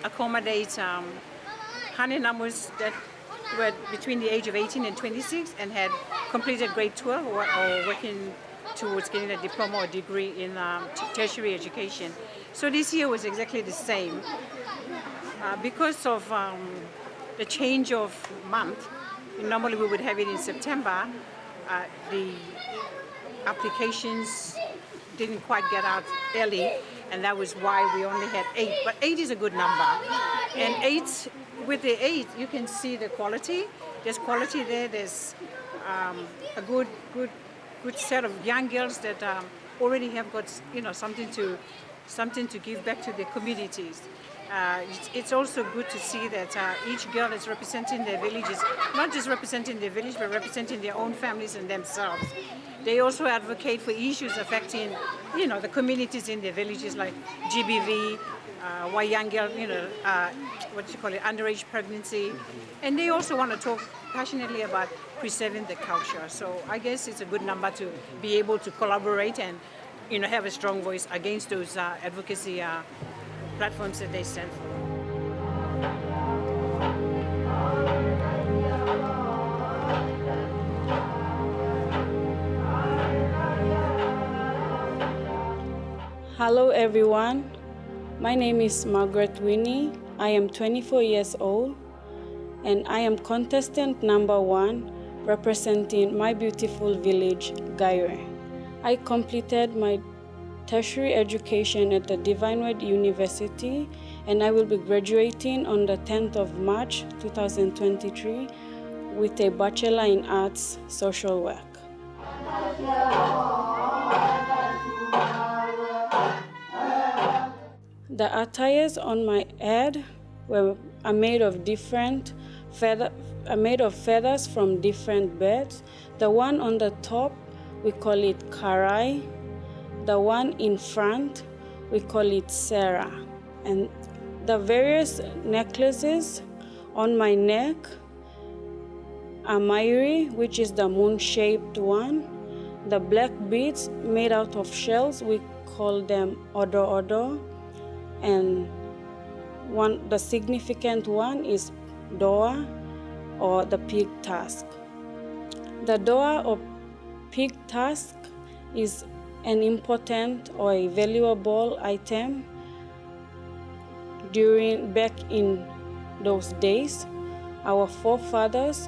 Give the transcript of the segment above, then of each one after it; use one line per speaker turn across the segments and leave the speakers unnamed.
accommodate Hanenamus that were between the age of 18 and 26 and had completed grade 12 or working towards getting a diploma or degree in tertiary education. So this year was exactly the same. Because of the change of month, normally we would have it in September, the applications didn't quite get out early, and that was why we only had 8. But 8 is a good number. And 8, with the 8, you can see the quality. There's quality there. There's a good set of young girls that already have got something to give back to the communities. It's also good to see that each girl is representing their villages, not just representing their village, but representing their own families and themselves. They also advocate for issues affecting, the communities in their villages, like GBV, why young girl, underage pregnancy, and they also want to talk passionately about preserving the culture. So I guess it's a good number to be able to collaborate and, have a strong voice against those advocacy platforms that they stand for.
Hello everyone, my name is Margaret Winnie. I am 24 years old and I am contestant number 1 representing my beautiful village, Gaire. I completed my tertiary education at the Divine Word University and I will be graduating on the 10th of March 2023 with a Bachelor in Arts Social Work. The attires on my head are made of feathers from different birds. The one on the top, we call it karai. The one in front, we call it Sarah. And the various necklaces on my neck are Mairi, which is the moon-shaped one. The black beads made out of shells, we call them odo-odo. And the significant one is doa, or the pig tusk. The doa or pig tusk is an important or a valuable item back in those days. Our forefathers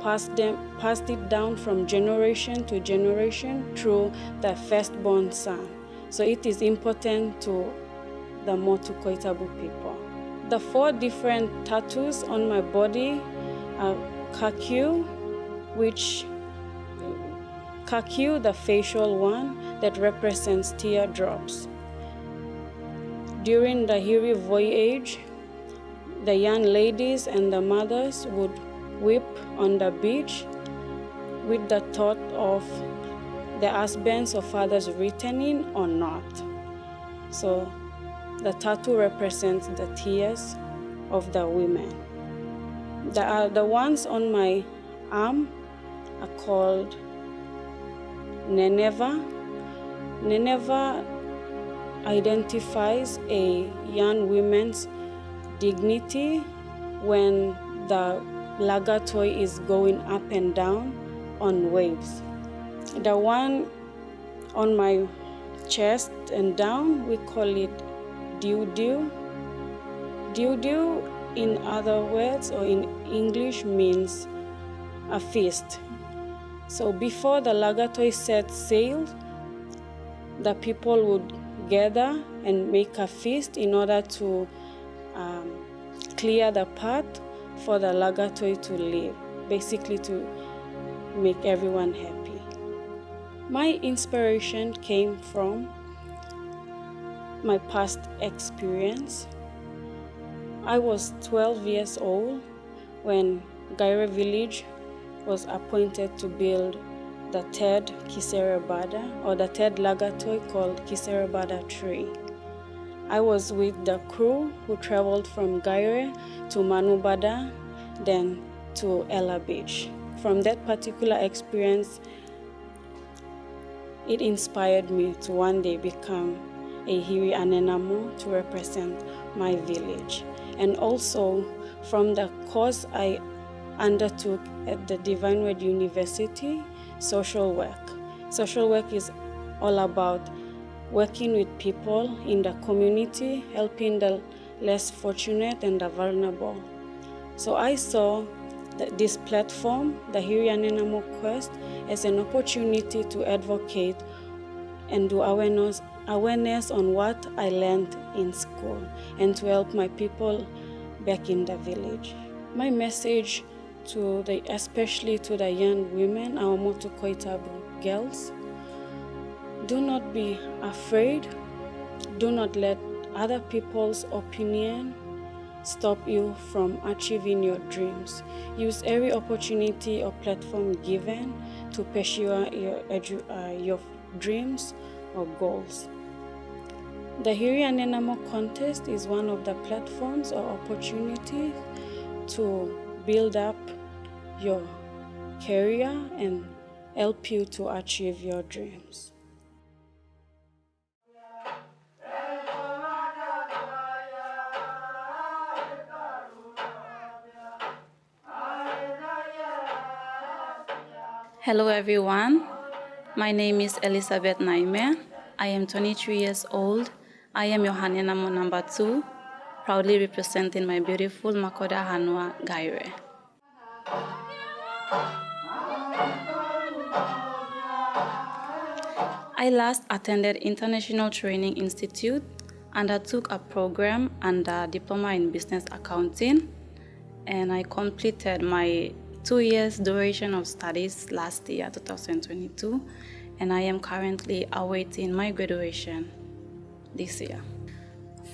passed it down from generation to generation through the firstborn son. So it is important to the Motu Koitabu people. The 4 different tattoos on my body are kakyu, the facial one that represents teardrops. During the Hiri voyage, the young ladies and the mothers would weep on the beach with the thought of the husbands or fathers returning or not. So the tattoo represents the tears of the women. The ones on my arm are called Neneva. Neneva identifies a young woman's dignity when the lagatoi is going up and down on waves. The one on my chest and down, we call it Diu-diu. Diu-diu, in other words, or in English, means a feast. So before the lagatoi set sail, the people would gather and make a feast in order to clear the path for the lagatoi to leave, basically to make everyone happy. My inspiration came from my past experience. I was 12 years old when Gaire village was appointed to build the third Kiserebada, or the third lagatoi called Kiserebada tree. I was with the crew who traveled from Gaire to Manubada, then to Ella Beach. From that particular experience, it inspired me to one day become a Hiri Anenamo to represent my village. and also from the course I undertook at the Divine Word University, social work. Social work is all about working with people in the community, helping the less fortunate and the vulnerable. So I saw this platform, the Hirianenamo Quest, as an opportunity to advocate and do awareness on what I learned in school and to help my people back in the village. My message especially to the young women, our Motu Koitabu girls, do not be afraid. Do not let other people's opinion stop you from achieving your dreams. Use every opportunity or platform given to pursue your dreams or goals. The Hirianenamo contest is one of the platforms or opportunities to build up your career and help you to achieve your dreams.
Hello everyone, my name is Elizabeth Naime. I am 23 years old. I am your Hanenamo number 2, proudly representing my beautiful Makoda Hanua Gaire. I last attended International Training Institute, undertook a program under Diploma in Business Accounting, and I completed my 2 years duration of studies last year, 2022, and I am currently awaiting my graduation this year.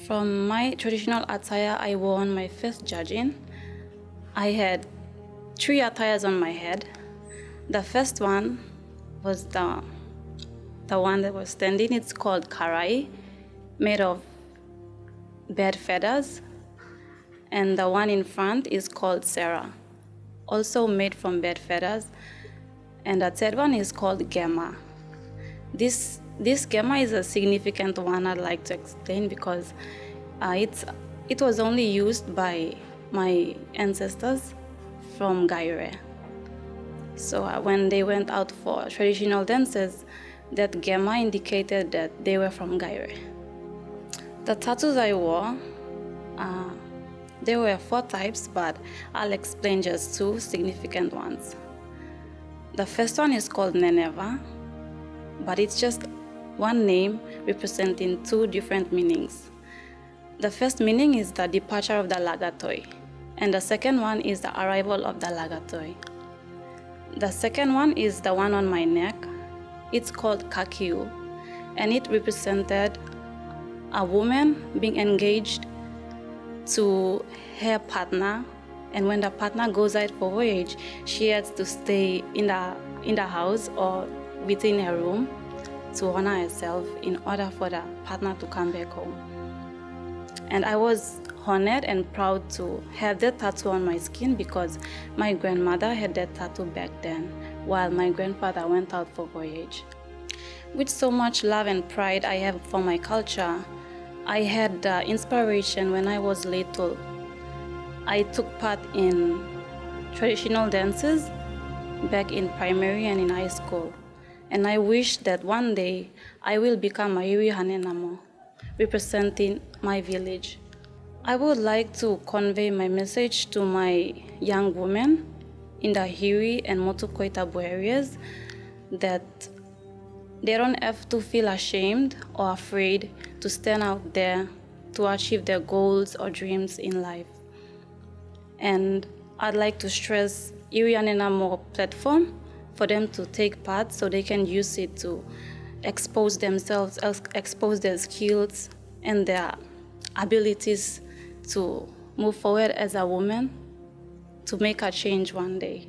From my traditional attire I wore on my first judging, I had 3 attires on my head. The first one was the one that was standing. It's called karai, made of bird feathers, and the one in front is called Sarah, also made from bird feathers, and the third one is called Gema. This Gema is a significant one I'd like to explain because it was only used by my ancestors from Gaire. So when they went out for traditional dances, that Gema indicated that they were from Gaire. The tattoos I wore, there were 4 types, but I'll explain just 2 significant ones. The first one is called Neneva, but it's just one name representing 2 different meanings. The first meaning is the departure of the Lagatoi, and the second one is the arrival of the Lagatoi. The second one is the one on my neck. It's called Kakiu, and it represented a woman being engaged to her partner, and when the partner goes out for voyage, she has to stay in the house or within her room to honor herself in order for the partner to come back home. And I was honored and proud to have that tattoo on my skin because my grandmother had that tattoo back then while my grandfather went out for voyage. With so much love and pride I have for my culture, I had inspiration when I was little. I took part in traditional dances back in primary and in high school, and I wish that one day I will become a Iri Hanenamo, representing my village. I would like to convey my message to my young women in the Hiri and Motu Koitabu areas that they don't have to feel ashamed or afraid to stand out there to achieve their goals or dreams in life. And I'd like to stress Iri Hanenamo platform for them to take part so they can use it to expose themselves, expose their skills and their abilities to move forward as a woman, to make a change one day.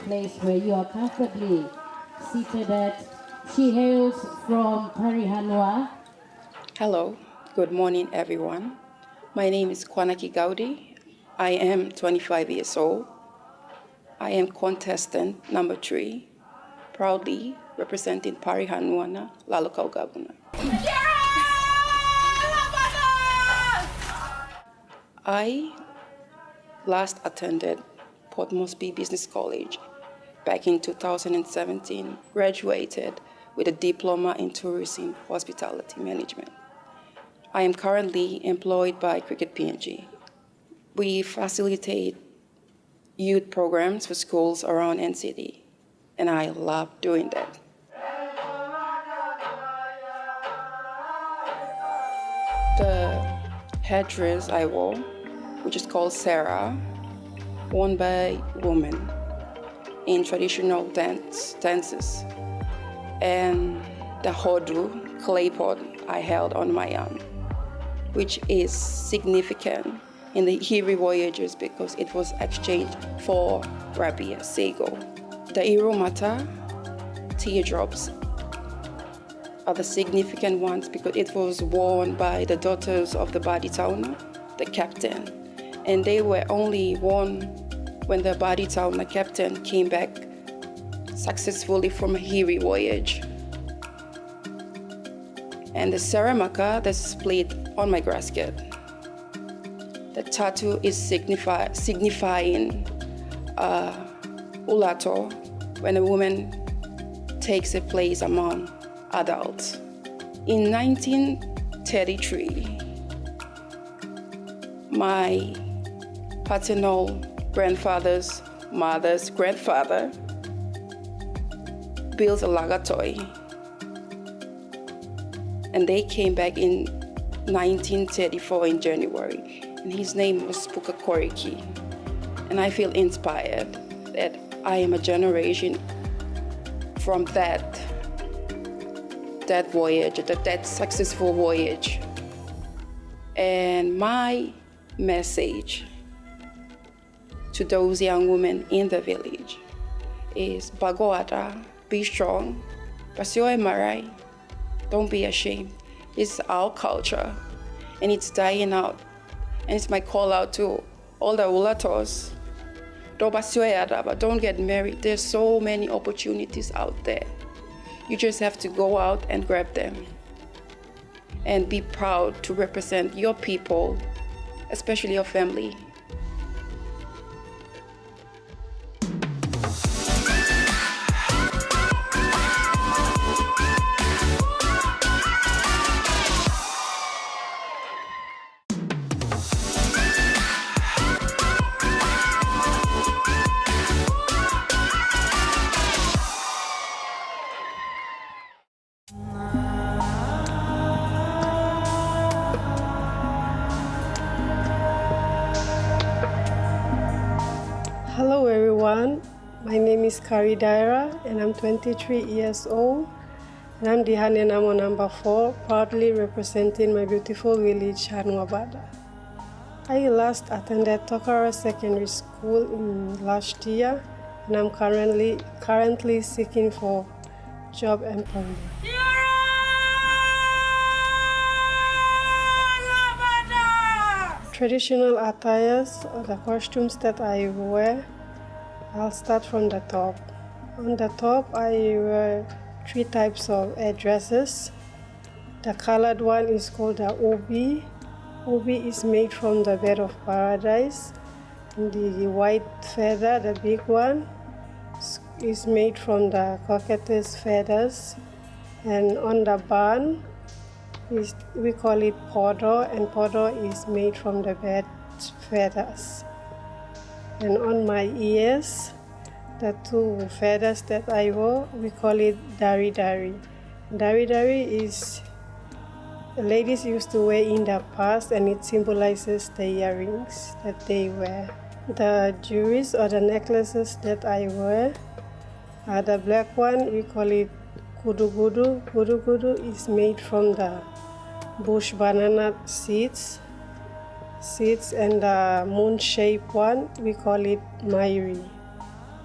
Place where you are comfortably seated at. She hails from Parihanua.
Hello, good morning everyone. My name is Kwanaki Gaudi. I am 25 years old. I am contestant number 3, proudly representing Parihanuana, Lalokau Gabuna. I last attended Port Moresby Business College back in 2017, graduated with a diploma in tourism hospitality management. I am currently employed by Cricket PNG. We facilitate youth programs for schools around NCD, and I love doing that. The headdress I wore, which is called Sarah, worn by women in traditional dances, and the hodu, clay pot, I held on my arm, which is significant in the Hiri voyages because it was exchanged for Rabia Sego. The Iromata teardrops are the significant ones because it was worn by the daughters of the Badi Tauna, the captain, and they were only worn when the Badi Tauna captain came back successfully from a Hiri voyage. And the Saramaka that's split on my gasket. The tattoo is signifying ulato, when a woman takes a place among adults. In 1933, my paternal grandfather's mother's grandfather built a lagatoi, and they came back in 1934 in January, and his name was Puka Koriki. And I feel inspired that I am a generation from that voyage, that successful voyage. And my message to those young women in the village is Bagoata, be strong, Pasioe Marai, don't be ashamed. It's our culture and it's dying out. And it's my call out to all the ulatos. Don't get married. There's so many opportunities out there. You just have to go out and grab them. And be proud to represent your people, especially your family.
Hello everyone, my name is Kari Daira and I'm 23 years old and I'm the Hanenamo number 4, proudly representing my beautiful village, Hanuabada. I last attended Tokara Secondary School in last year and I'm currently seeking for job employment. Traditional attires or the costumes that I wear, I'll start from the top. On the top, I wear 3 types of headdresses. The colored one is called the obi. Obi is made from the bird of paradise. And the white feather, the big one, is made from the cockatiel's feathers. And on the bun, we call it podo, and podo is made from the bird's feathers. And on my ears, the 2 feathers that I wore, we call it dari dari. Dari dari is ladies used to wear in the past, and it symbolizes the earrings that they wear. The jewelries or the necklaces that I wear, the black one, we call it kudu kudu. Kudu kudu is made from the bush banana seeds, and the moon-shaped one, we call it mairi.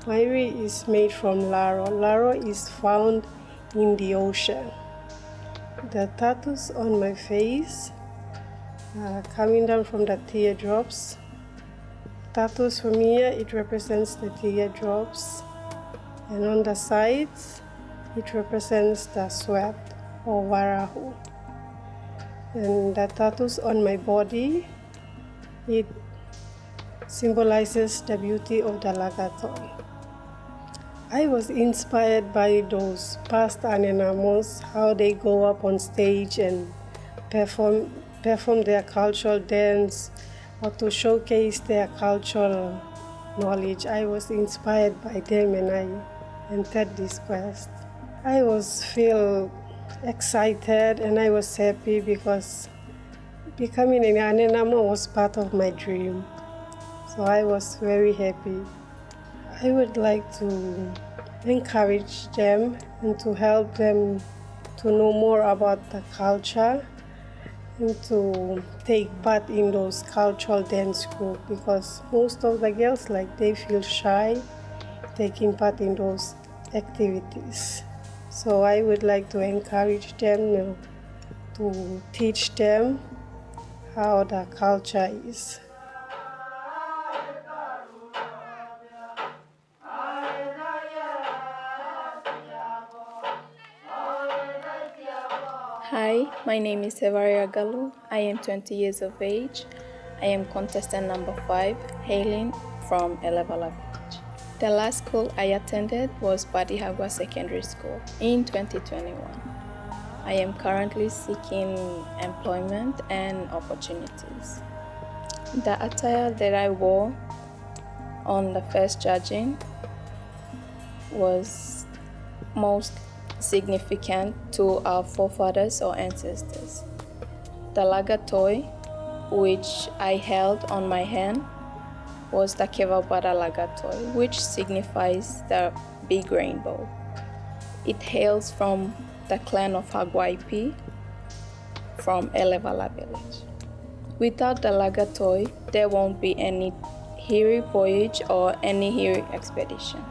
Mairi is made from laro. Laro is found in the ocean. The tattoos on my face, coming down from the teardrops. Tattoos from here, it represents the teardrops. And on the sides, it represents the sweat or varahu. And the tattoos on my body, it symbolizes the beauty of the lagatoi. I was inspired by those past Anenamos, how they go up on stage and perform their cultural dance or to showcase their cultural knowledge. I was inspired by them and I entered this quest. I feel excited and I was happy because becoming an Anenamo was part of my dream. So I was very happy. I would like to encourage them and to help them to know more about the culture and to take part in those cultural dance groups, because most of the girls, they feel shy taking part in those activities. So I would like to encourage them to teach them how the culture is.
Hi, my name is Evaria Galu. I am 20 years of age. I am contestant number 5, hailing from Elevala Village. The last school I attended was Badihagwa Secondary School in 2021. I am currently seeking employment and opportunities. The attire that I wore on the first judging was most significant to our forefathers or ancestors. The lagatoi, which I held on my hand, was the Kevabara lagatoi, which signifies the big rainbow. It hails from the clan of Hagwaipi from Elevala village. Without the lagatoi, there won't be any Hiri voyage or any Hiri expedition.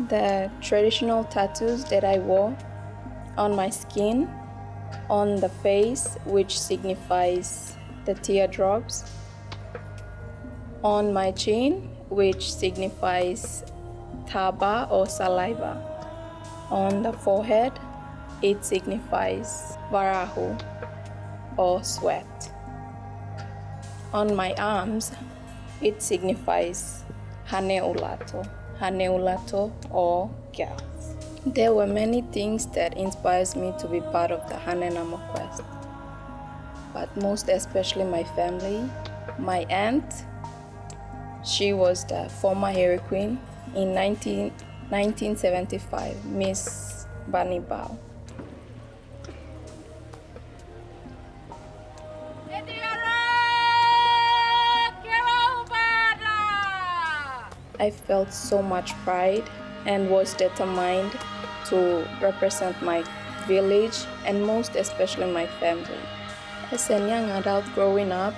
The traditional tattoos that I wore on my skin, on the face, which signifies the teardrops, on my chin, which signifies taba or saliva, on the forehead, it signifies varahu or sweat. On my arms, it signifies haneulato or girls. There were many things that inspires me to be part of the Hanenamo quest, but most especially my family. My aunt, she was the former Heri Queen in 1975, Miss Bani Bao. I felt so much pride and was determined to represent my village and most especially my family. As a young adult growing up,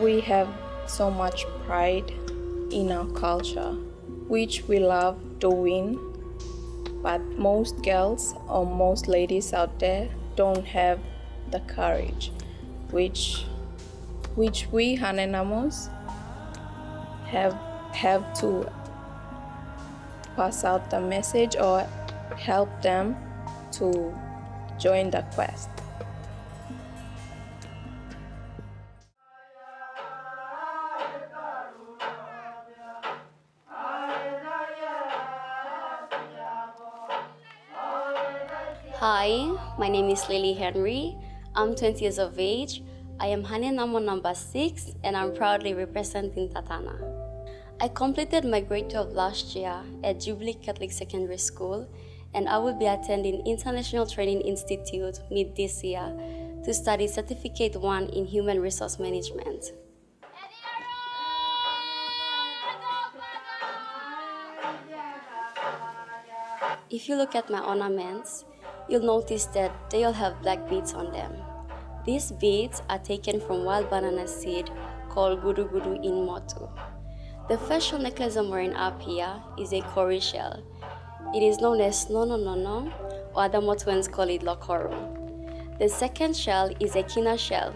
we have so much pride in our culture, which we love doing, but most girls or most ladies out there don't have the courage, which we Hanenamos have to pass out the message or help them to join the quest.
Hi, my name is Lily Henry. I'm 20 years of age. I am Hanenamo number 6 and I'm proudly representing Tatana. I completed my grade 12 last year at Jubilee Catholic Secondary School, and I will be attending International Training Institute mid this year to study Certificate 1 in Human Resource Management. If you look at my ornaments, you'll notice that they all have black beads on them. These beads are taken from wild banana seed called gudu gudu in Motu. The first shell necklace I'm wearing up here is a Kori shell. It is known as Nono Nono, or other Motuans call it Lokoro. The second shell is a Kina shell,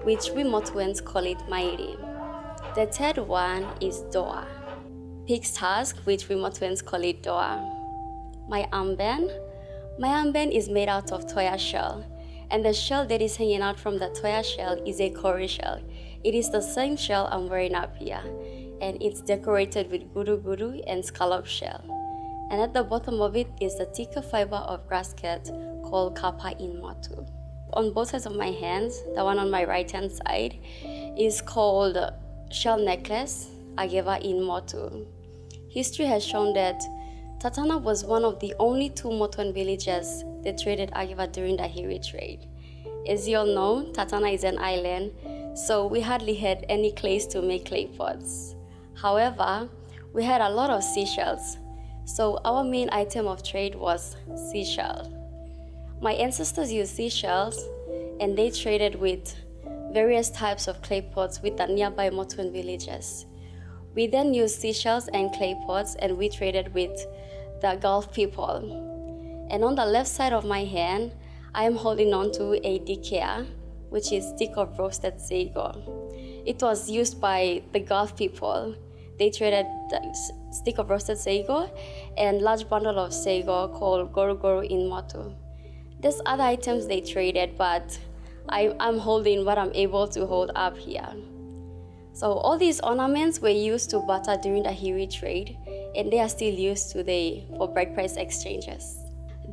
which we Motuans call it Mairi. The third one is Doa. Pig's tusk, which we Motuans call it Doa. My armband is made out of toya shell, and the shell that is hanging out from the toya shell is a kori shell. It is the same shell I'm wearing up here, and it's decorated with guru and scallop shell. And at the bottom of it is the thicker fiber of grass cat called kapa in Motu. On both sides of my hands, the one on my right hand side is called shell necklace, ageva in Motu. History has shown that Tatana was one of the only 2 Motuan villages that traded ageva during the Hiri trade. As you all know, Tatana is an island, so we hardly had any clays to make clay pots. However, we had a lot of seashells, so our main item of trade was seashell. My ancestors used seashells, and they traded with various types of clay pots with the nearby Motuan villages. We then used seashells and clay pots, and we traded with the Gulf people. And on the left side of my hand, I am holding on to a dikea, which is stick of roasted sago. It was used by the Gulf people. They traded the stick of roasted sago and large bundle of sago called goru in Motu. There's other items they traded, but I'm holding what I'm able to hold up here. So all these ornaments were used to barter during the Hiri trade, and they are still used today for bride price exchanges.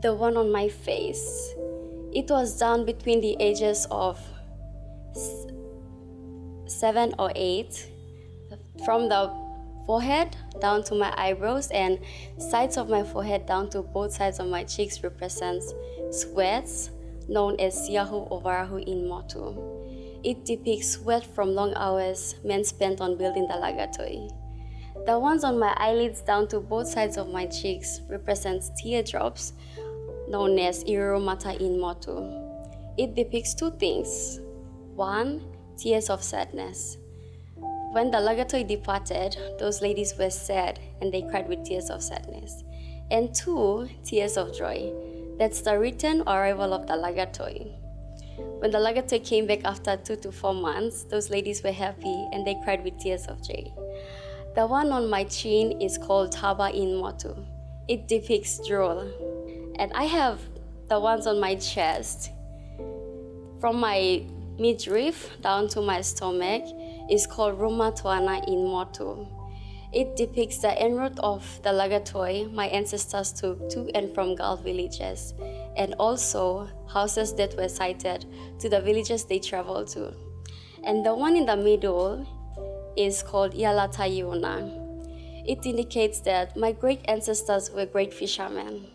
The one on my face, it was done between the ages of 7 or 8, from the forehead down to my eyebrows, and sides of my forehead down to both sides of my cheeks represents sweats known as siahu or varahu in Motu. It depicts sweat from long hours men spent on building the lagatoi. The ones on my eyelids down to both sides of my cheeks represents teardrops known as iroromata in Motu. It depicts 2 things. 1, tears of sadness. When the lagatoi departed, those ladies were sad and they cried with tears of sadness. And 2, tears of joy. That's the return or arrival of the lagatoi. When the lagatoi came back after 2 to 4 months, those ladies were happy and they cried with tears of joy. The one on my chin is called Taba in Motu. It depicts drool. And I have the ones on my chest. From my midriff down to my stomach is called Ruma Tuana in Motu. It depicts the en route of the lagatoi my ancestors took to and from Gulf villages, and also houses that were sited to the villages they traveled to. And the one in the middle is called Ialatayuna. It indicates that my great ancestors were great fishermen.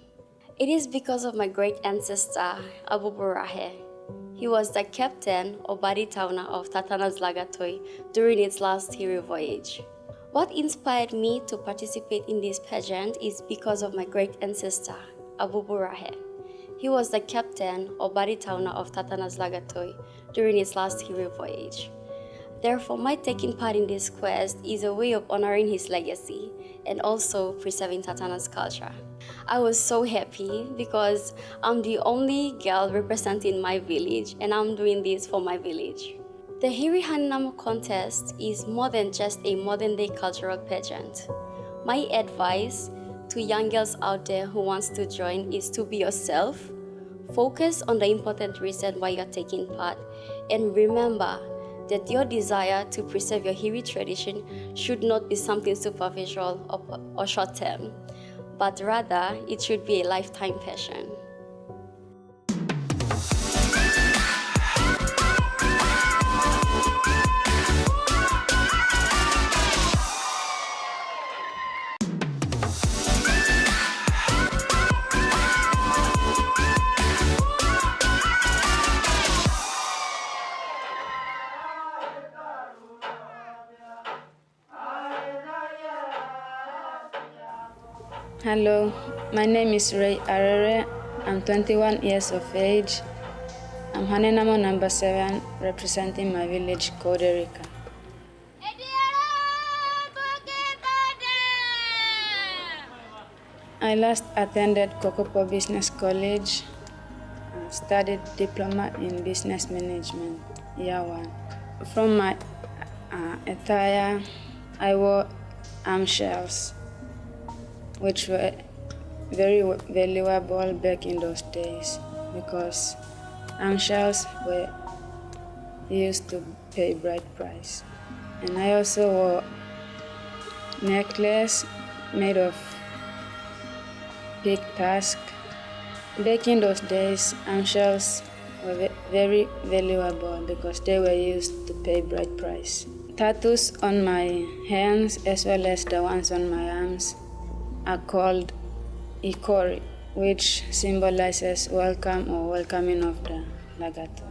It is because of my great ancestor, Abu Burahe. He was the captain or body tauna of Tatana's lagatoi during its last Hiri voyage. What inspired me to participate in this pageant is because of my great ancestor, Abu Burahe. He was the captain or body tauna of Tatana's lagatoi during its last Hiri voyage. Therefore, my taking part in this quest is a way of honoring his legacy and also preserving Tatana's culture. I was so happy because I'm the only girl representing my village and I'm doing this for my village. The Hiri Haninamo contest is more than just a modern-day cultural pageant. My advice to young girls out there who wants to join is to be yourself, focus on the important reason why you're taking part, and remember that your desire to preserve your Hiri tradition should not be something superficial or short-term, but rather it should be a lifetime passion.
Hello, my name is Ray Arere. I'm 21 years of age. I'm Haninamo number 7, representing my village, Koderica. I last attended Kokopo Business College and studied Diploma in Business Management, Year 1. From my attire, I wore arm shells, which were very valuable back in those days because arm shells were used to pay bride price. And I also wore necklace made of pig tusk. Back in those days, arm shells were very valuable because they were used to pay bride price. Tattoos on my hands as well as the ones on my arms are called ikori, which symbolizes welcome or welcoming of the Lagato.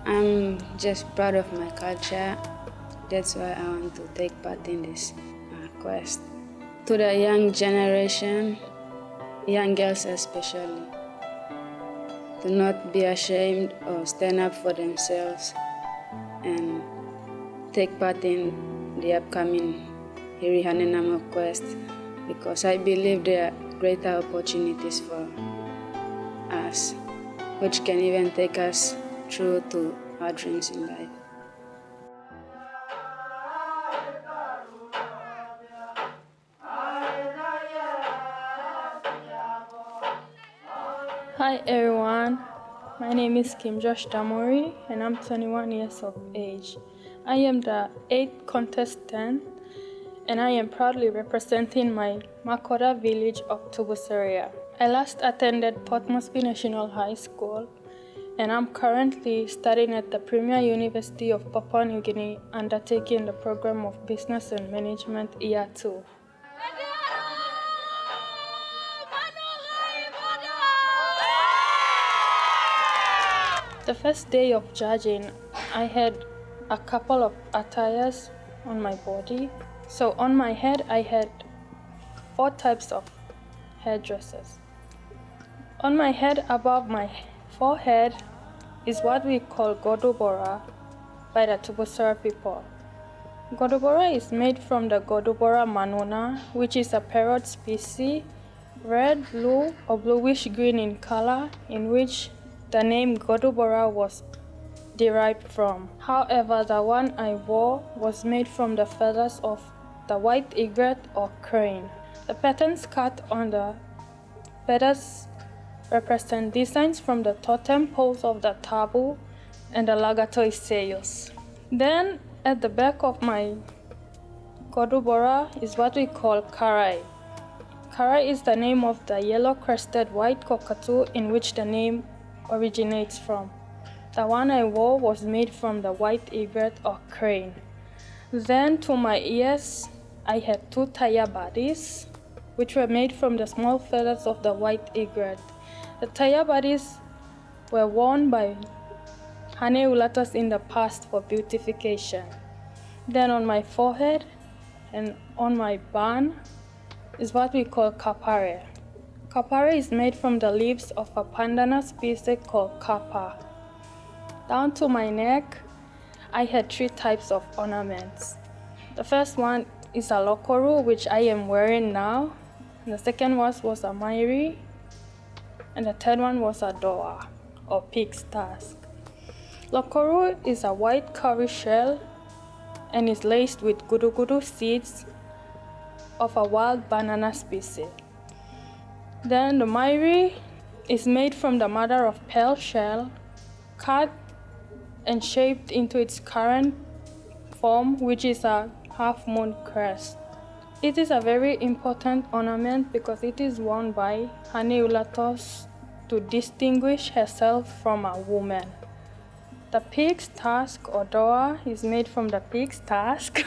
I'm just proud of my culture. That's why I want to take part in this quest. To the young generation, young girls especially, to not be ashamed or stand up for themselves and take part in the upcoming Hiri Hanenamo quest because I believe there are greater opportunities for us, which can even take us through to our dreams in life.
Hi everyone, my name is Kim Josh Damori and I'm 21 years of age. I am the 8th contestant and I am proudly representing my Makora village of Tubuseria. I last attended Port Moresby National High School and I'm currently studying at the Premier University of Papua New Guinea, undertaking the program of Business and Management Year 2. The first day of judging, I had a couple of attires on my body. So on my head, I had 4 types of hairdresses. On my head, above my forehead, is what we call Godubora by the Tubusera people. Godubora is made from the Godubora manuna, which is a parrot species, red, blue, or bluish-green in color, in which the name Godubora was derived from. However, the one I wore was made from the feathers of the white egret or crane. The patterns cut on the feathers represent designs from the totem poles of the tabu and the lagatoi sails. Then at the back of my Godubora is what we call karai. Karai is the name of the yellow-crested white cockatoo in which the name originates from. The one I wore was made from the white egret or crane. Then to my ears, I had 2 taya bodies, which were made from the small feathers of the white egret. The taya bodies were worn by Hane Ulatas in the past for beautification. Then on my forehead and on my bun is what we call kapare. Kapare is made from the leaves of a pandana species called kapa. Down to my neck, I had 3 types of ornaments. The first one is a lokoru, which I am wearing now. And the second one was a mairi. And the third one was a doa, or pig's tusk. Lokoru is a white cowrie shell and is laced with gudu-gudu seeds of a wild banana species. Then the mairi is made from the mother of pearl shell, cut and shaped into its current form, which is a half-moon crest. It is a very important ornament because it is worn by Hane Ulatos to distinguish herself from a woman. The pig's tusk or doa is made from the pig's tusk.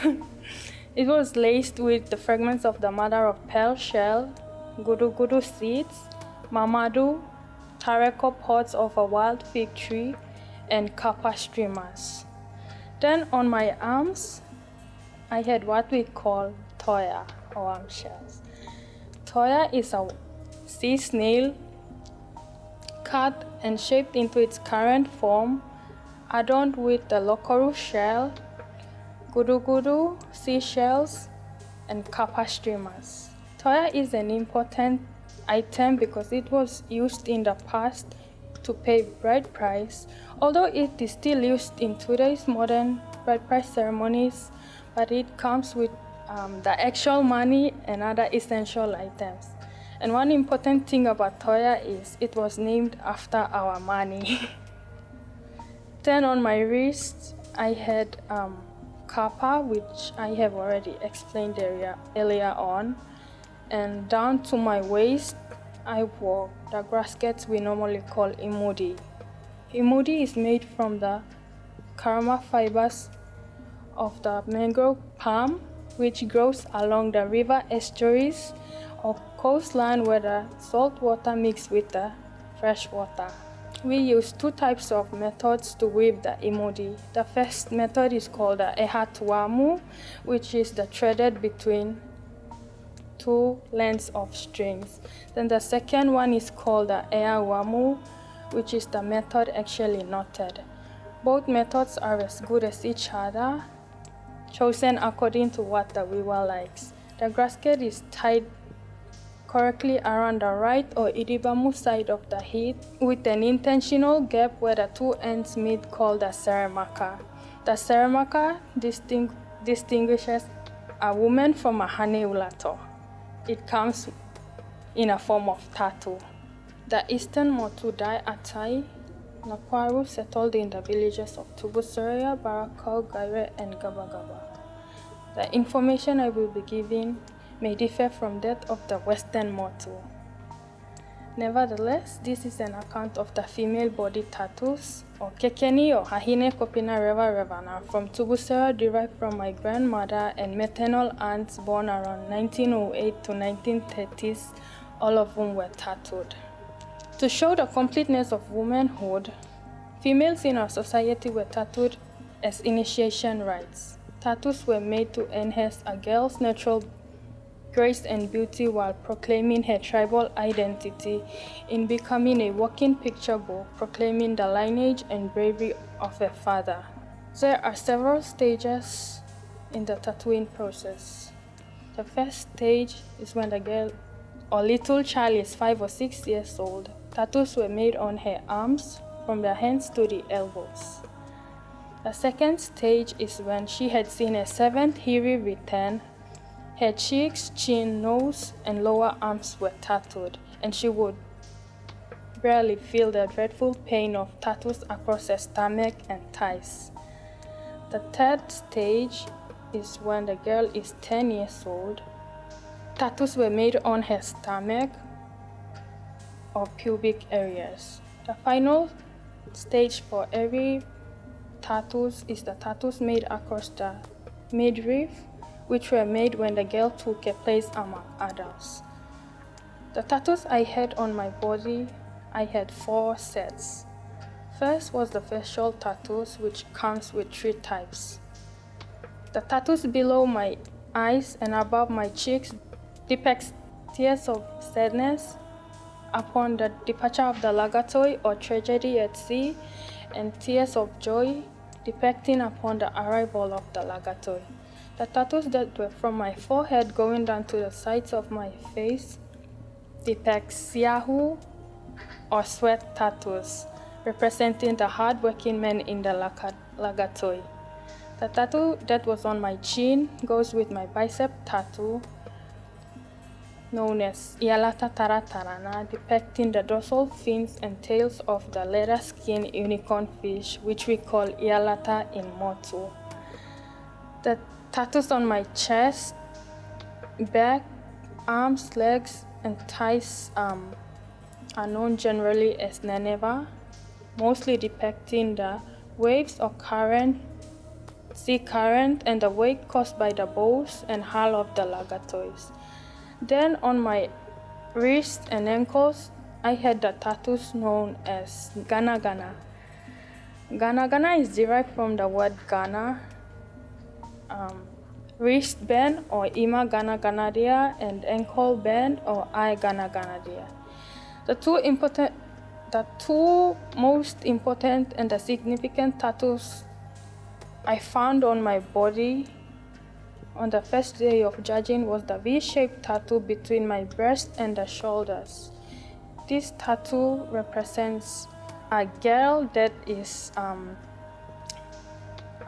It was laced with the fragments of the mother of pearl shell, gudu-gudu seeds, mamadu, tareko pods of a wild fig tree, and kappa streamers. Then on my arms, I had what we call toya or arm shells. Toya is a sea snail cut and shaped into its current form, adorned with the lokoru shell, gudu-gudu, seashells, and kappa streamers. Toya is an important item because it was used in the past to pay bride price, although it is still used in today's modern bride price ceremonies, but it comes with the actual money and other essential items. And one important thing about Toya is it was named after our money. Then on my wrist, I had kapa, which I have already explained earlier on. And down to my waist, I wore the graskets we normally call imudi. Imudi is made from the karma fibers of the mangrove palm, which grows along the river estuaries or coastline where the salt water mixes with the fresh water. We use two types of methods to weave the imudi. The first method is called the ehatuamu, which is the threaded between two lengths of strings. Then the second one is called the eawamu, which is the method actually knotted. Both methods are as good as each other, chosen according to what the weaver likes. The grasket is tied correctly around the right or idibamu side of the head with an intentional gap where the two ends meet called the seramaka. The seramaka distinguishes a woman from a haneulato. It comes in a form of tattoo. The Eastern Motu Dai Atai Nakwaru settled in the villages of Tubusoria, Barakau, Gaire, and Gabagaba. The information I will be giving may differ from that of the Western Motu. Nevertheless, this is an account of the female body tattoos, or kekeni or hahine kopina reva revana, from Tubusera, derived from my grandmother and maternal aunts born around 1908 to 1930s, all of whom were tattooed. To show the completeness of womanhood, females in our society were tattooed as initiation rites. Tattoos were made to enhance a girl's natural grace and beauty while proclaiming her tribal identity in becoming a walking picture book proclaiming the lineage and bravery of her father. There are several stages in the tattooing process. The first stage is when the girl or little child is 5 or 6 years old. Tattoos were made on her arms from the hands to the elbows. The second stage is when she had seen a seventh Hiri return. Her cheeks, chin, nose, and lower arms were tattooed, and she would barely feel the dreadful pain of tattoos across her stomach and thighs. The third stage is when the girl is 10 years old. Tattoos were made on her stomach or pubic areas. The final stage for every tattoos is the tattoos made across the midriff, which were made when the girl took a place among adults. The tattoos I had on my body, I had 4 sets. First was the facial tattoos, which comes with 3 types. The tattoos below my eyes and above my cheeks depicts tears of sadness upon the departure of the lagatoi or tragedy at sea, and tears of joy depicting upon the arrival of the lagatoi. The tattoos that were from my forehead going down to the sides of my face depict siahu or sweat tattoos, representing the hard-working men in the lagatoi. The tattoo that was on my chin goes with my bicep tattoo, known as Ialata Taratarana, depicting the dorsal fins and tails of the leather-skinned unicorn fish, which we call Ialata in Motu. The tattoos on my chest, back, arms, legs, and thighs are known generally as Neneva, mostly depicting the waves or current, sea current, and the wake caused by the bows and hull of the lagatois. Then on my wrists and ankles, I had the tattoos known as Gana Gana. Gana Gana is derived from the word Gana, wristband or Ima Gana Ganadia, and ankle band or I Gana Ganadia. The two most important and the significant tattoos I found on my body on the first day of judging was the V-shaped tattoo between my breast and the shoulders. This tattoo represents a girl that is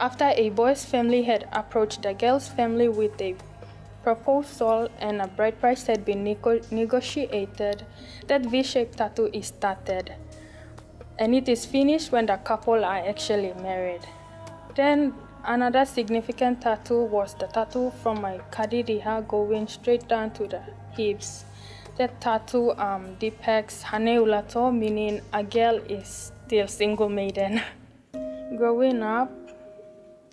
After a boy's family had approached the girl's family with a proposal and a bride price had been negotiated, that V-shaped tattoo is started. And it is finished when the couple are actually married. Then another significant tattoo was the tattoo from my kadiriha going straight down to the hips. That tattoo depicts hane ulato, meaning a girl is still single maiden. Growing up,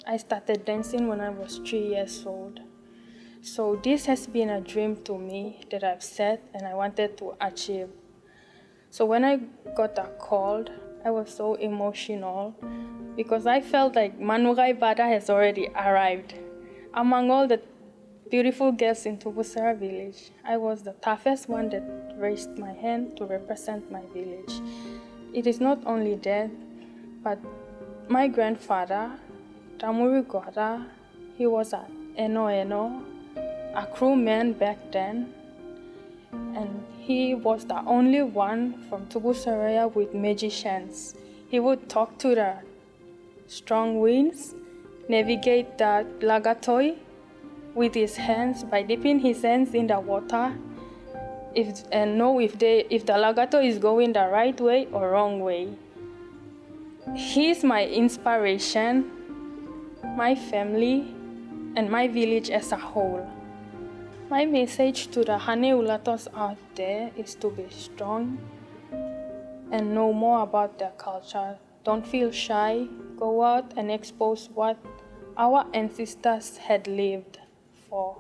I started dancing when I was 3 years old. So this has been a dream to me that I've set and I wanted to achieve. So when I got a call, I was so emotional because I felt like Manurai Bada has already arrived. Among all the beautiful girls in Tubusara village, I was the toughest one that raised my hand to represent my village. It is not only that, but my grandfather, Tamuri Gora, he was a Eno, a crewman back then, and he was the only one from Tubusaraya with magicians. He would talk to the strong winds, navigate the lagatoi with his hands by dipping his hands in the water, and know if the lagatoi is going the right way or wrong way. He's my inspiration, my family, and my village as a whole. My message to the Hane Ulatos out there is to be strong and know more about their culture. Don't feel shy. Go out and expose what our ancestors had lived for.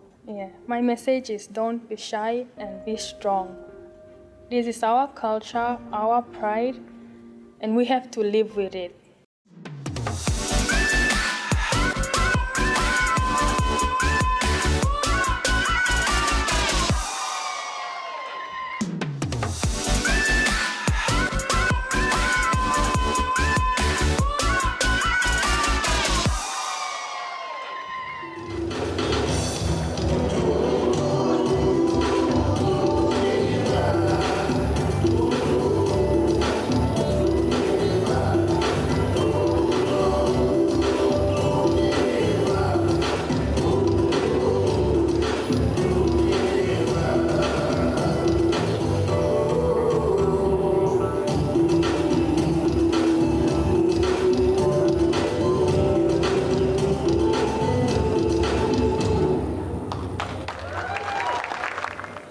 My message is don't be shy and be strong. This is our culture, our pride, and we have to live with it.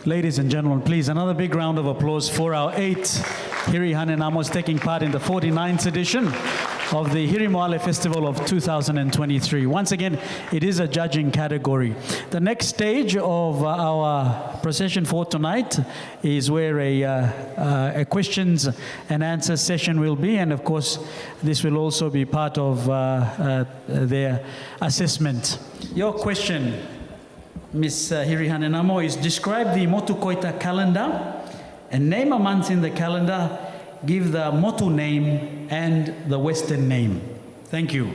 Ladies and gentlemen, please, another big round of applause for our 8 Hiri Hanenamos taking part in the 49th edition of the Hiri Moale Festival of 2023. Once again, it is a judging category. The next stage of our procession for tonight is where a questions and answers session will be, and of course, this will also be part of their assessment. Your question, Ms. Hiri Hanenamo, is describe the Motu Koita calendar and name a month in the calendar, give the Motu name and the Western name. Thank you.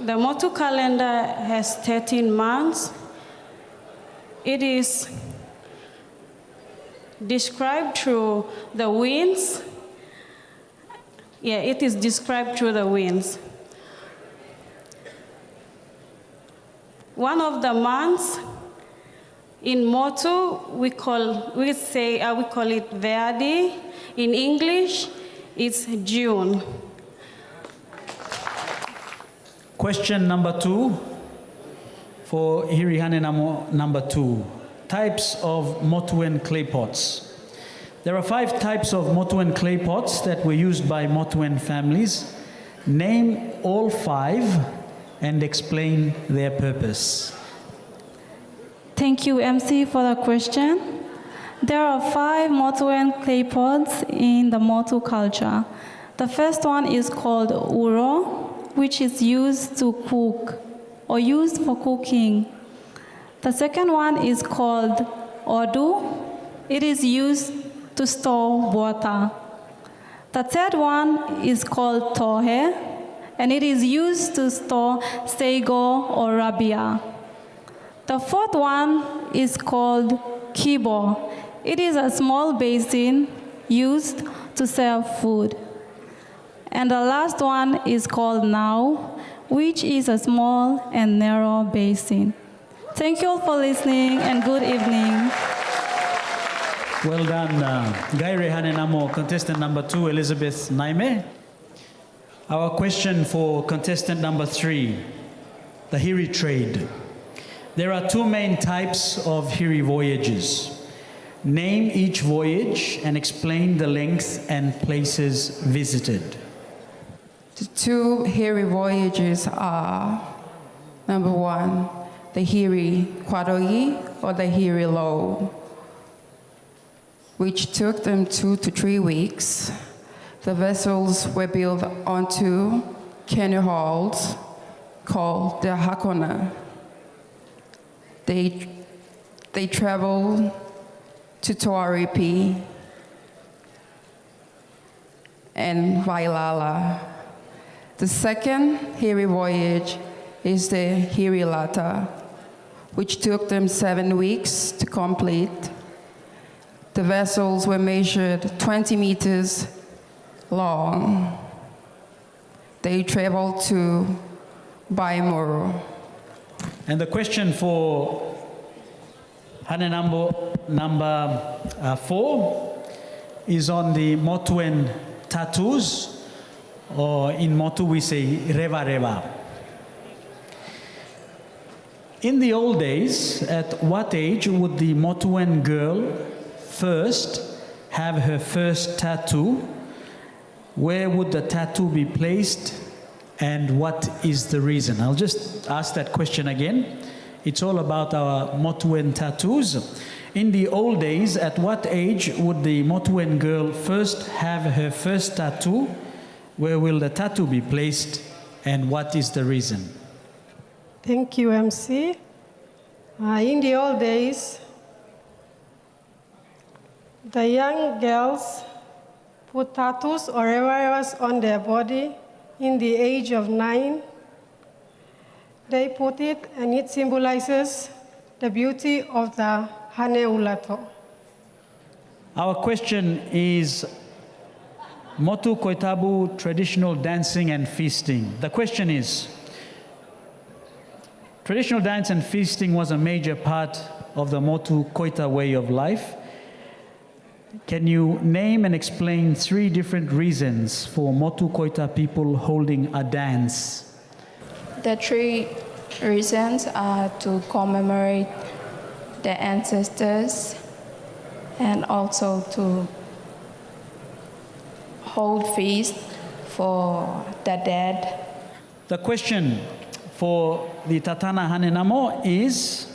The Motu calendar has 13 months. It is described through the winds. It is described through the winds. One of the months in Motu, we call it Verdi. In English, it's June.
Question number 2 for Hiri Hanenamo number 2. Types of Motuan clay pots. There are 5 types of Motuan clay pots that were used by Motuan families. Name all 5 and explain their purpose.
Thank you, MC, for the question. There are 5 Motuan clay pots in the Motu culture. The first one is called uro, which is used to cook or used for cooking. The second one is called odu. It is used to store water. The third one is called tohe, and it is used to store sego or rabia. The fourth one is called kibo. It is a small basin used to serve food. And the last one is called Now, which is a small and narrow basin. Thank you all for listening and good evening.
Well done, Gaire Hanenamo, contestant number 2, Elizabeth Naime. Our question for contestant number 3, the Hiri trade. There are 2 main types of Hiri voyages. Name each voyage and explain the length and places visited.
The 2 Hiri voyages are, number 1, the Hiri Kwarogi or the Hiri Low, which took them 2 to 3 weeks. The vessels were built onto canoe hulls called the Hakona. They traveled to Tuaripi and Vailala. The second Hiri voyage is the Hiri Lata, which took them 7 weeks to complete. The vessels were measured 20 meters long. They traveled to Baimoro.
And the question for Hanenambo number 4 is on the Motuan tattoos, or in Motu we say Reva Reva. In the old days, at what age would the Motuan girl first have her first tattoo? Where would the tattoo be placed? And what is the reason? I'll just ask that question again. It's all about our Motuan tattoos. In the old days, at what age would the Motuan girl first have her first tattoo? Where will the tattoo be placed? And what is the reason?
Thank you, MC. In the old days, the young girls put tattoos or revers on their body in the age of 9. They put it, and it symbolizes the beauty of the Hane Ulato.
Our question is Motu Koitabu traditional dancing and feasting. The question is, traditional dance and feasting was a major part of the Motu Koita way of life. Can you name and explain 3 different reasons for Motu Koita people holding a dance?
The 3 reasons are to commemorate the ancestors and also to hold feast for the dead.
The question for the Tatana Hanenamo is,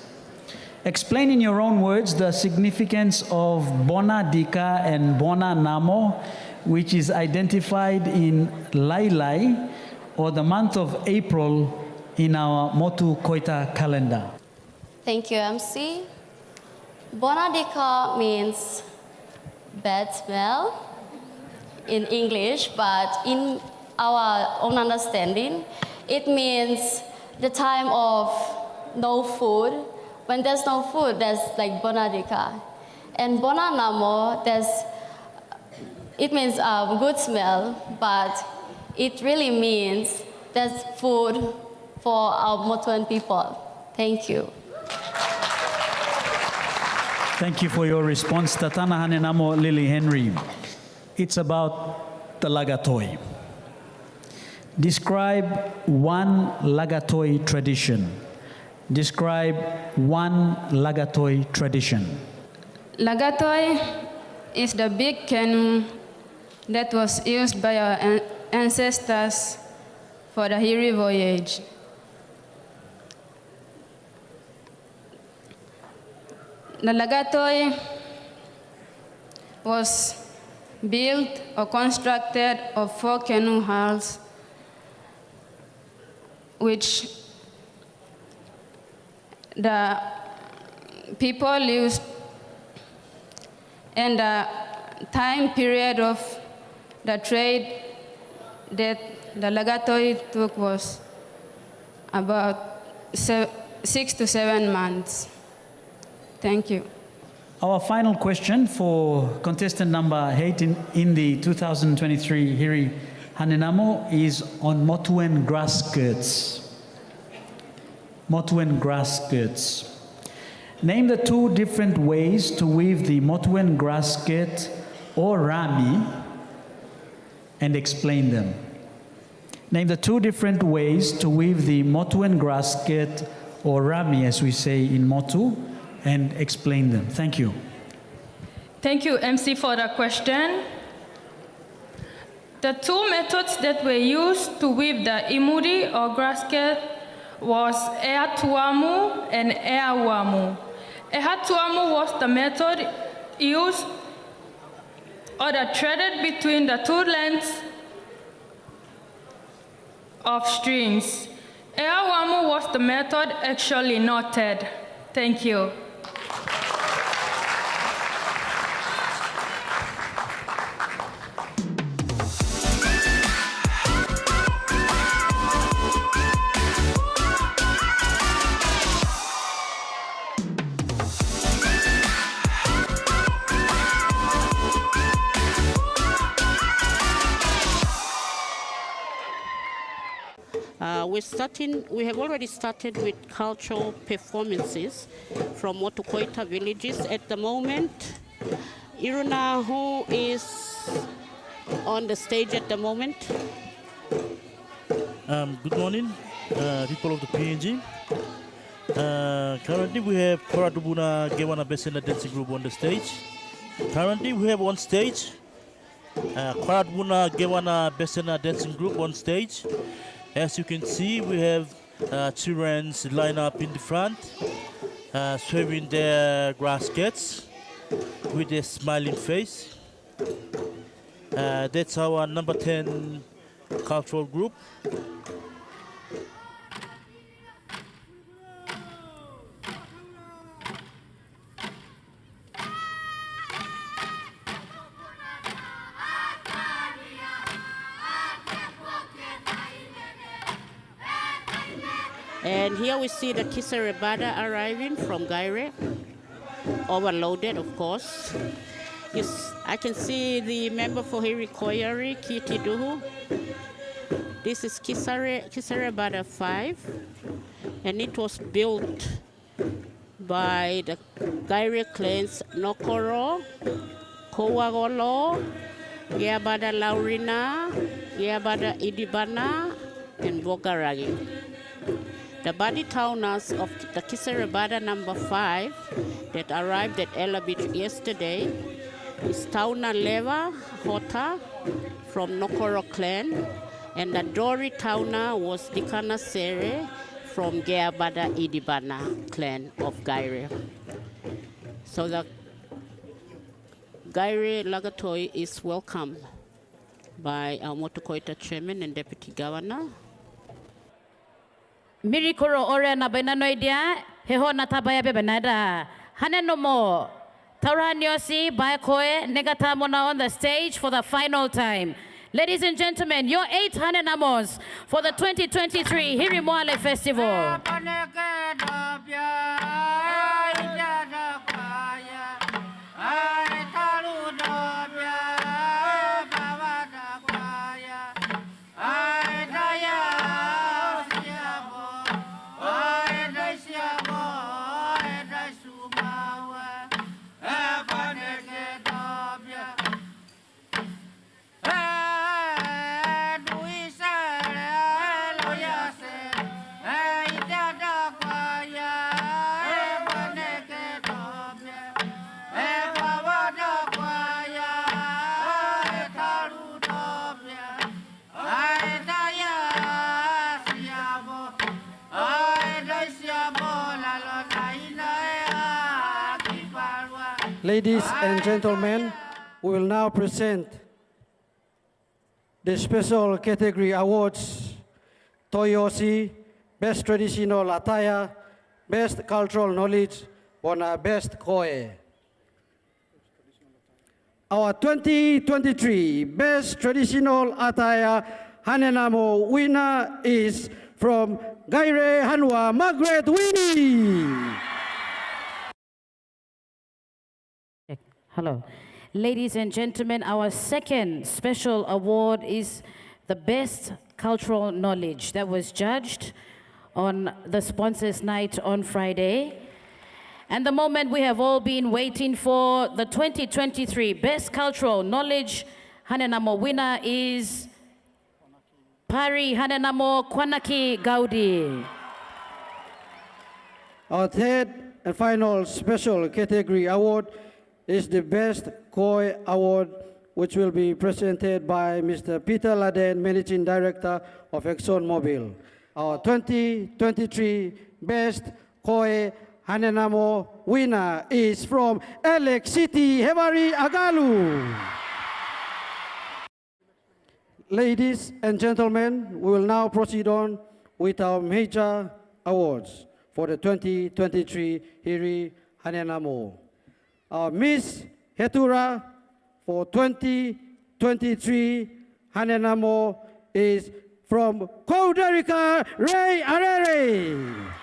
explain in your own words the significance of Bona Dika and Bona Namo, which is identified in Lailai, or the month of April in our Motu Koita calendar.
Thank you, MC. Bona Dika means bad smell in English, but in our own understanding, it means the time of no food. When there's no food, there's like Bona Dika. And Bona Namo, it means good smell, but it really means there's food for our Motuan people. Thank you.
Thank you for your response, Tatana Hanenamo Lily Henry. It's about the Lagatoi. Describe one Lagatoi tradition. Describe one Lagatoi tradition.
Lagatoi is the big canoe that was used by our ancestors for the Hiri voyage. The Lagatoi was built or constructed of 4 canoe hulls, which the people used, and the time period of the trade that the Lagatoi took was about 6 to 7 months. Thank you.
Our final question for contestant number 8 in the 2023 Hiri Hanenamo is on Motuan grass skirts. Motuan grass skirts. Name the two different ways to weave the Motuan grass skirt or rami and explain them. Name the two different ways to weave the Motuan grass skirt or rami, as we say in Motu, and explain them. Thank you.
Thank you, MC, for the question. The two methods that were used to weave the imuri or grass skirt was ea tuamu and ea wamu. Ea tuamu was the method used or the threaded between the two lengths of strings. Ea wamu was the method actually knotted. Thank you.
We have already started with cultural performances from Motukoita villages. At the moment, Iruna, who is on the stage at the moment?
Good morning, people of the PNG. Currently, we have Koradubuna Gewana Besena dancing group on the stage. Currently, we have on stage Koradubuna Gewana Besena dancing group on stage. As you can see, we have children lined up in the front, swinging their grass skirts with a smiling face. That's our number 10 cultural group.
And here we see the Kiserebada arriving from Gaire, overloaded, of course. Yes, I can see the member for Hiri Koyari, Kiti Duhu. This is Kiserebada 5, and it was built by the Gaire clans Nokoro, Kowagolo, Giabada Laurina, Giabada Idibana, and Bogaragi. The body towners of the Kiserebada number 5 that arrived at Ella Beach yesterday is Tauna Leva Hota from Nokoro clan, and the Dori Tauna was Dikana Sere from Geabada Idibana clan of Gaire. So the Gaire Lagatoi is welcomed by our Motukoita Chairman and Deputy Governor.
Mirikoro ore na bainanoidia heho na tabaya bebenada hanenomo Tauraniosi Bayakoe Negatamona on the stage for the final time. Ladies and gentlemen, your 8 Hanenamos for the 2023 Hiri Moale Festival.
Ladies and gentlemen, we will now present the special category awards: Toyosi, Best Traditional Attire, Best Cultural Knowledge, and Best Koe. Our 2023 Best Traditional Attire Hanenamo winner is from Gaire Hanwa Margaret Winnie.
Hello. Ladies and gentlemen, our second special award is the best cultural knowledge that was judged on the sponsors night on Friday. And the moment we have all been waiting for, the 2023 Best Cultural Knowledge Hanenamo winner is Pari Hanenamo Kwanaki Gaudi.
Our third and final special category award is the Best Koi Award, which will be presented by Mr. Peter Laden, Managing Director of ExxonMobil. Our 2023 Best Koi Hanenamo winner is from Alex City, Hevari Agalu. Ladies and gentlemen, we will now proceed on with our major awards for the 2023 Hiri Hanenamo. Our Miss Hetura for 2023 Hanenamo is from Kouderika Ray Arere.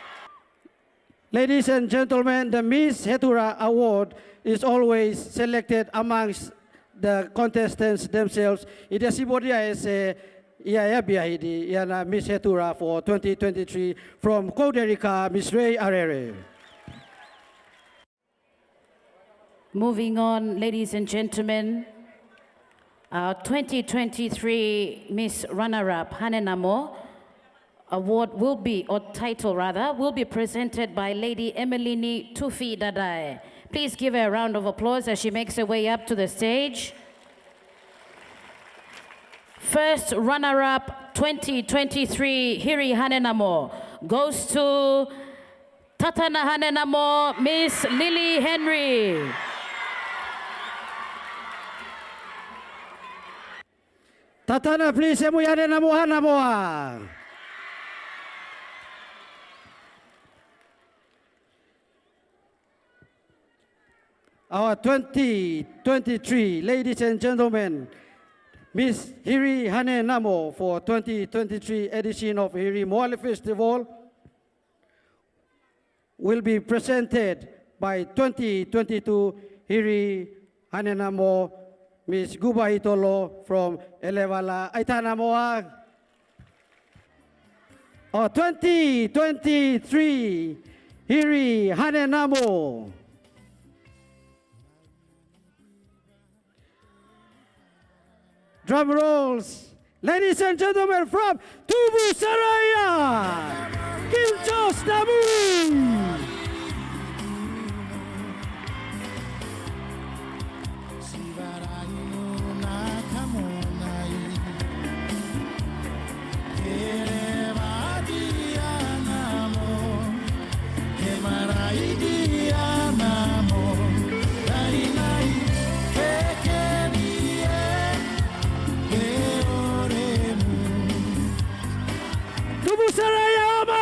Ladies and gentlemen, the Miss Hetura Award is always selected amongst the contestants themselves. Ida sibodia is Iaya Biahidi, Yana Miss Hetura for 2023 from Kouderika, Miss Ray Arere.
Moving on, ladies and gentlemen, our 2023 Miss Runner-Up Hanenamo award will be, or title rather, will be presented by Lady Emelini Tufi Dadae. Please give her a round of applause as she makes her way up to the stage. First runner-up 2023 Hiri Hanenamo goes to Tatana Hanenamo, Miss Lily Henry.
Tatana, please, emu Hanenamo Hanamoa. Our 2023, ladies and gentlemen, Miss Hiri Hanenamo for 2023 edition of Hiri Moale Festival will be presented by 2022 Hiri Hanenamo, Miss Guba Itolo from Elevala Aitanamoa. Our 2023 Hiri Hanenamo drum rolls. Ladies and gentlemen, from Tubu Saraya, Kim Jos Namu.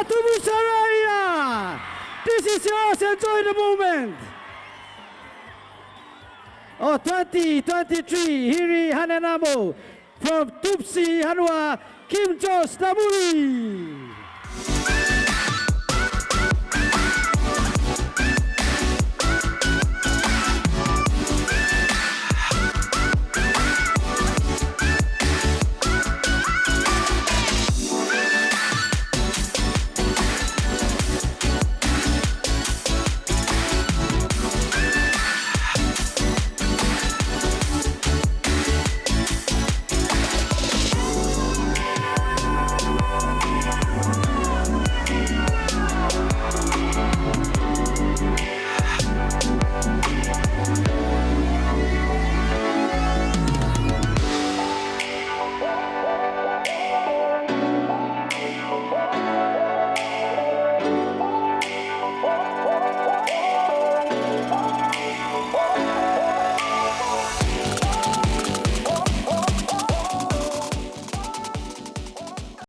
Tubu Saraya! This is yours, enjoy the moment! Oh, 2023 Hiri Hanenamo from Tupsi Hanua, Kim Jos Namuri!